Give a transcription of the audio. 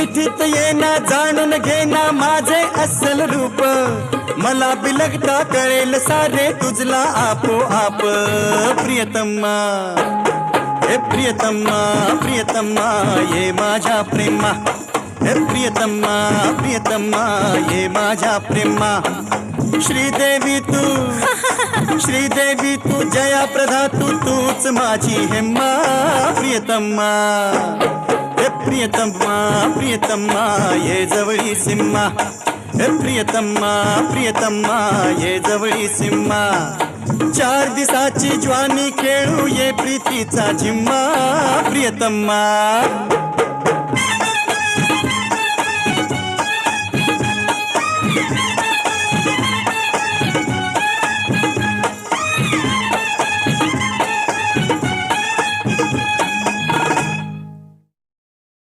मिठीत येना जाणून घेना माझे असल रूप मला बिलगता कळेल सारे तुझला आपोआप प्रियतमा हे प्रियतमा प्रियतमा ये माझ्या प्रेमा हे प्रियतमा प्रियतमा ये माझ्या प्रेमा श्रीदेवी तू जया प्रधा तूच माझी हेमा प्रियतमा हे प्रियतमा प्रियतमा ये जवळी सिम्मा हे प्रियतमा प्रियतमा ये जवळी सिम्मा 4 दिसाची ज्वानी खेळू ये प्रीतीचा झिम्मा प्रियतमा